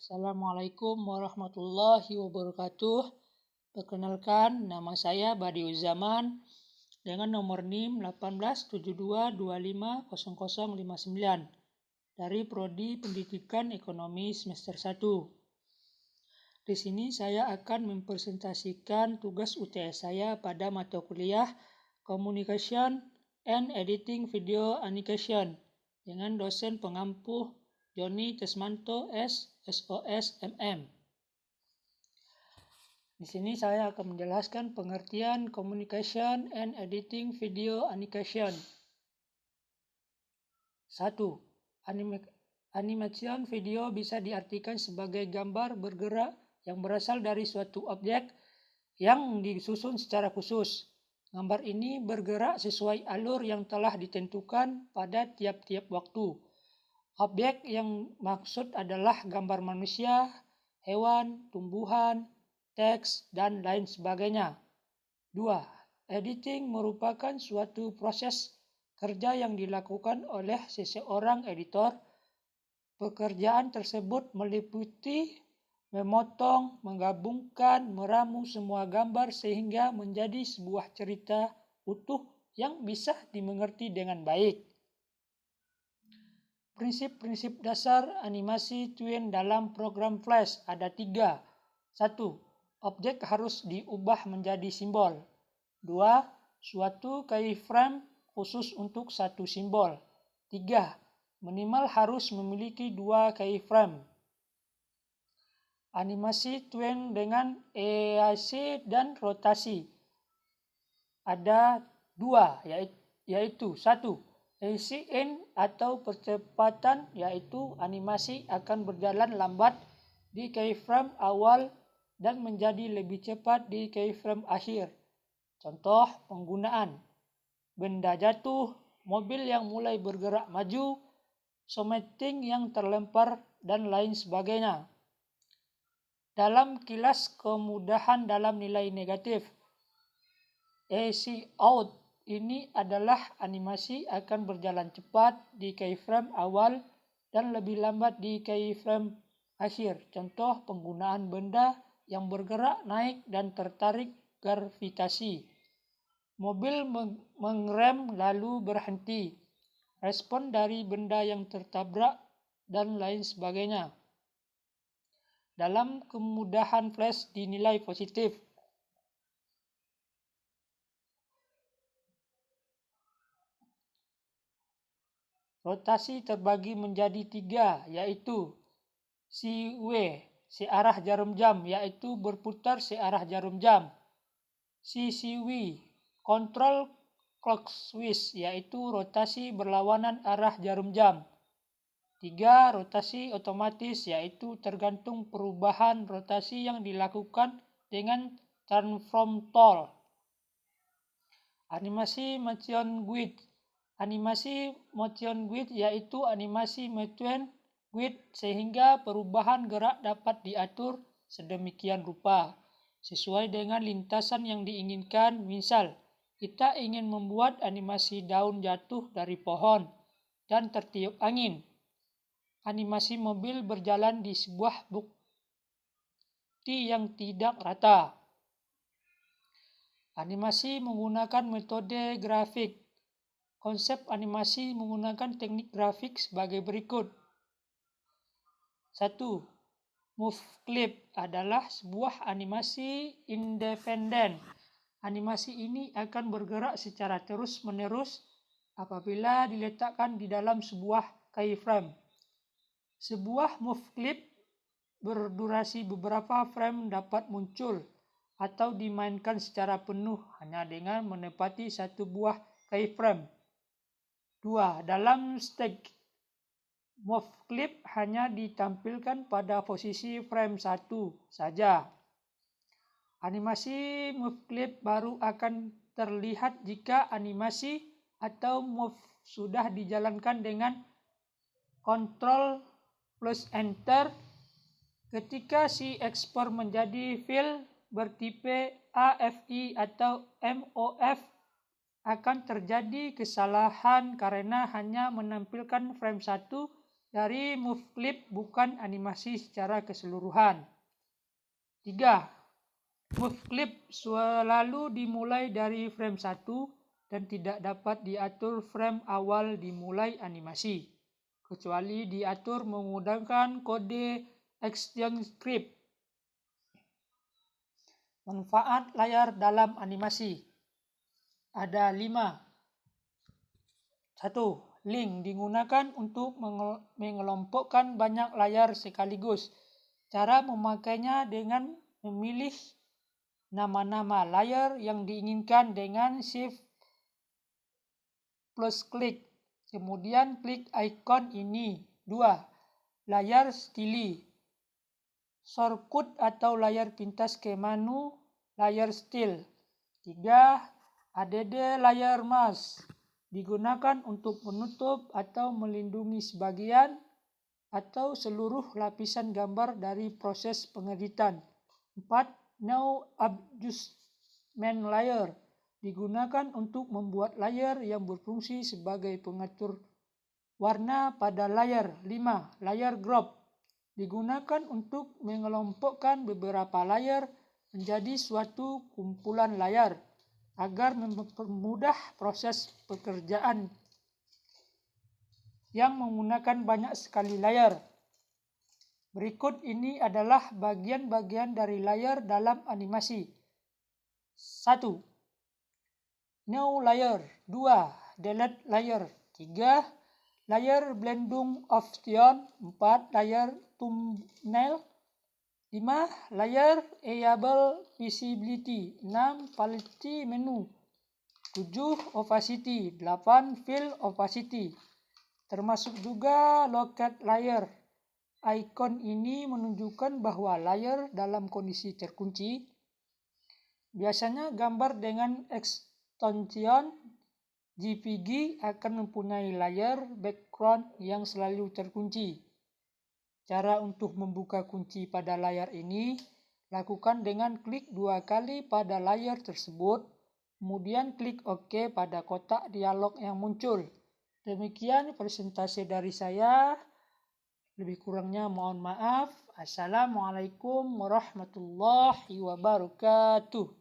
Assalamualaikum warahmatullahi wabarakatuh. Perkenalkan, nama saya Badiuz Zaman dengan nomor NIM 1872250059 dari Prodi Pendidikan Ekonomi semester 1. Di sini saya akan mempresentasikan tugas UTS saya pada mata kuliah Communication and Editing Video Animation dengan dosen pengampu Joni Tesmanto SOS MM. Di sini saya akan menjelaskan pengertian Communication and Editing Video Animation. 1. Animation video bisa diartikan sebagai gambar bergerak yang berasal dari suatu objek yang disusun secara khusus. Gambar ini bergerak sesuai alur yang telah ditentukan pada tiap-tiap waktu. Objek yang maksud adalah gambar manusia, hewan, tumbuhan, teks, dan lain sebagainya. 2. Editing merupakan suatu proses kerja yang dilakukan oleh seseorang editor. Pekerjaan tersebut meliputi memotong, menggabungkan, meramu semua gambar sehingga menjadi sebuah cerita utuh yang bisa dimengerti dengan baik. Prinsip-prinsip dasar animasi twin dalam program Flash ada 3. 1. Objek harus diubah menjadi simbol. 2. Suatu keyframe khusus untuk satu simbol. 3. Minimal harus memiliki 2 keyframe. Animasi twin dengan EAC dan rotasi ada 2, yaitu 1. ACN atau percepatan, yaitu animasi akan berjalan lambat di keyframe awal dan menjadi lebih cepat di keyframe akhir. Contoh penggunaan: benda jatuh, mobil yang mulai bergerak maju, something yang terlempar, dan lain sebagainya. Dalam kilas kemudahan dalam nilai negatif, AC out ini adalah animasi akan berjalan cepat di keyframe awal dan lebih lambat di keyframe akhir. Contoh penggunaan benda yang bergerak naik dan tertarik gravitasi. Mobil mengerem lalu berhenti. Respon dari benda yang tertabrak dan lain sebagainya. Dalam kemudahan Flash dinilai positif. Rotasi terbagi menjadi 3, yaitu CW, searah jarum jam, yaitu berputar searah jarum jam. CCW, control clockwise, yaitu rotasi berlawanan arah jarum jam. 3. Rotasi otomatis, yaitu tergantung perubahan rotasi yang dilakukan dengan transform tool. Animasi motion grid. Animasi motion grid yaitu animasi motion grid sehingga perubahan gerak dapat diatur sedemikian rupa sesuai dengan lintasan yang diinginkan. Misal, kita ingin membuat animasi daun jatuh dari pohon dan tertiup angin. Animasi mobil berjalan di sebuah bukti yang tidak rata. Animasi menggunakan metode grafik. Konsep animasi menggunakan teknik grafik sebagai berikut. 1. Move clip adalah sebuah animasi independen. Animasi ini akan bergerak secara terus-menerus apabila diletakkan di dalam sebuah keyframe. Sebuah move clip berdurasi beberapa frame dapat muncul atau dimainkan secara penuh hanya dengan menepati satu buah keyframe. 2. Dalam stage, move clip hanya ditampilkan pada posisi frame 1 saja. Animasi move clip baru akan terlihat jika animasi atau move sudah dijalankan dengan Ctrl plus Enter. Ketika si ekspor menjadi file bertipe AFI atau MOF, akan terjadi kesalahan karena hanya menampilkan frame 1 dari move clip bukan animasi secara keseluruhan. 3. Move clip selalu dimulai dari frame 1 dan tidak dapat diatur frame awal dimulai animasi, kecuali diatur menggunakan kode ActionScript. Manfaat layar dalam animasi ada 5. 1. Link digunakan untuk mengelompokkan banyak layar sekaligus. Cara memakainya dengan memilih nama-nama layar yang diinginkan dengan Shift plus klik. Kemudian klik ikon ini. 2. Layar stili. Shortcut atau layar pintas ke menu layar style. 3. ADD layar mask. Digunakan untuk menutup atau melindungi sebagian atau seluruh lapisan gambar dari proses pengeditan. 4. No adjustment layer. Digunakan untuk membuat layer yang berfungsi sebagai pengatur warna pada layar. 5. Layer group. Digunakan untuk mengelompokkan beberapa layar menjadi suatu kumpulan layar agar mempermudah proses pekerjaan yang menggunakan banyak sekali layar. Berikut ini adalah bagian-bagian dari layar dalam animasi. 1. New layer. 2. Delete layer. 3. Layer blending option. 4. Layer thumbnail. 5. Layer enable visibility. 6. Quality menu. 7. Opacity. 8. Fill opacity. Termasuk juga locate layer. Icon ini menunjukkan bahwa layer dalam kondisi terkunci. Biasanya gambar dengan extension JPG akan mempunyai layer background yang selalu terkunci. Cara untuk membuka kunci pada layar ini, lakukan dengan klik 2 kali pada layar tersebut, kemudian klik OK pada kotak dialog yang muncul. Demikian presentasi dari saya. Lebih kurangnya mohon maaf. Assalamualaikum warahmatullahi wabarakatuh.